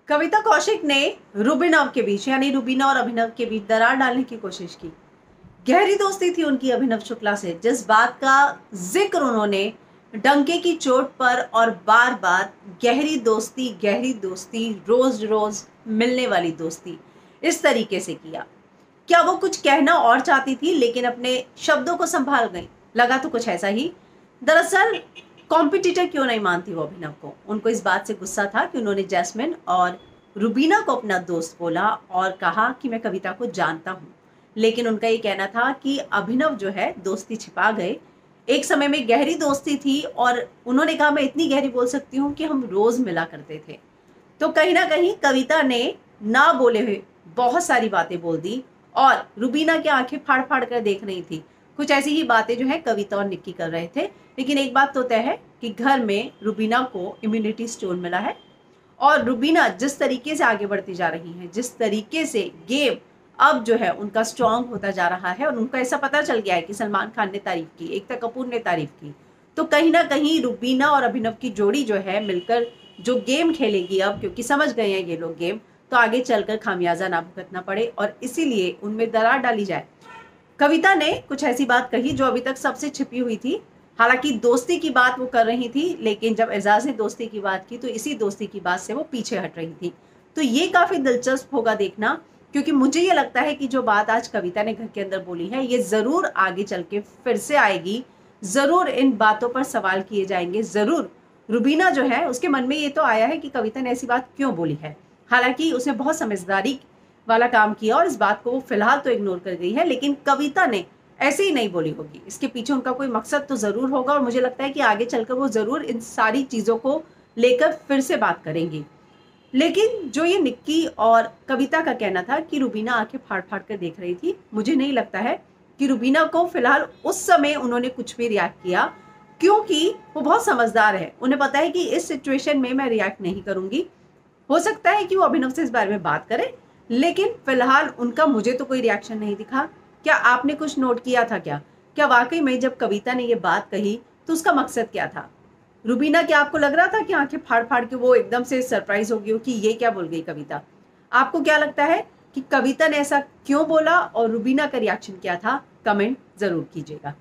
कविता कौशिक ने रुबिना के बीच यानी रुबीना और अभिनव के बीच दरार डालने की कोशिश की। गहरी दोस्ती थी उनकी अभिनव शुक्ला से, जिस बात का जिक्र उन्होंने डंके की चोट पर और बार बार गहरी दोस्ती, रोज रोज मिलने वाली दोस्ती, इस तरीके से किया। क्या वो कुछ कहना और चाहती थी लेकिन अपने शब्दों को संभाल गई? लगा तो कुछ ऐसा ही। दरअसल कॉम्पिटिटर क्यों नहीं मानती वो अभिनव को? उनको इस बात से गुस्सा था कि उन्होंने जैस्मिन और रुबीना को अपना दोस्त बोला और कहा कि मैं कविता को जानता हूँ। लेकिन उनका ये कहना था कि अभिनव जो है दोस्ती छिपा गए। एक समय में गहरी दोस्ती थी और उन्होंने कहा मैं इतनी गहरी बोल सकती हूँ कि हम रोज मिला करते थे। तो कहीं ना कहीं कविता ने ना बोले हुए बहुत सारी बातें बोल दी और रुबीना की आंखें फाड़ फाड़ कर देख रही थी। कुछ ऐसी ही बातें जो है कविता और निक्की कर रहे थे। लेकिन एक बात तो तय है कि घर में रुबीना को इम्यूनिटी स्टोन मिला है और रुबीना जिस तरीके से आगे बढ़ती जा रही है, जिस तरीके से गेम अब जो है उनका स्ट्रांग होता जा रहा है और उनको ऐसा पता चल गया है कि सलमान खान ने तारीफ की, एकता कपूर ने तारीफ की, तो कहीं ना कहीं रुबीना और अभिनव की जोड़ी जो है मिलकर जो गेम खेलेगी अब, क्योंकि समझ गए हैं ये लोग गेम, तो आगे चलकर खामियाजा ना भुगतना पड़े और इसीलिए उनमें दरार डाली जाए। कविता ने कुछ ऐसी बात कही जो अभी तक सबसे छिपी हुई थी। हालांकि दोस्ती की बात वो कर रही थी, लेकिन जब एजाज ने दोस्ती की बात की तो इसी दोस्ती की बात से वो पीछे हट रही थी। तो ये काफी दिलचस्प होगा देखना, क्योंकि मुझे ये लगता है कि जो बात आज कविता ने घर के अंदर बोली है ये जरूर आगे चल के फिर से आएगी। जरूर इन बातों पर सवाल किए जाएंगे। जरूर रुबीना जो है उसके मन में ये तो आया है कि कविता ने ऐसी बात क्यों बोली है। हालांकि उसने बहुत समझदारी वाला काम किया और इस बात को वो फिलहाल तो इग्नोर कर गई है, लेकिन कविता ने ऐसे ही नहीं बोली होगी। इसके पीछे उनका कोई मकसद तो जरूर होगा और मुझे लगता है कि आगे चलकर वो जरूर इन सारी चीजों को लेकर फिर से बात करेंगी। लेकिन जो ये निक्की और कविता का कहना था कि रुबीना आंखें फाड़ फाड़ कर देख रही थी, मुझे नहीं लगता है कि रुबीना को फिलहाल उस समय उन्होंने कुछ भी रिएक्ट किया, क्योंकि वो बहुत समझदार है। उन्हें पता है कि इस सिचुएशन में मैं रिएक्ट नहीं करूंगी। हो सकता है कि वो अभिनव से इस बारे में बात करें, लेकिन फिलहाल उनका मुझे तो कोई रिएक्शन नहीं दिखा। क्या आपने कुछ नोट किया था? क्या वाकई में जब कविता ने ये बात कही तो उसका मकसद क्या था? रुबीना, क्या आपको लग रहा था कि आंखें फाड़ फाड़ के वो एकदम से सरप्राइज हो गई हो कि ये क्या बोल गई कविता? आपको क्या लगता है कि कविता ने ऐसा क्यों बोला और रुबीना का रिएक्शन क्या था? कमेंट जरूर कीजिएगा।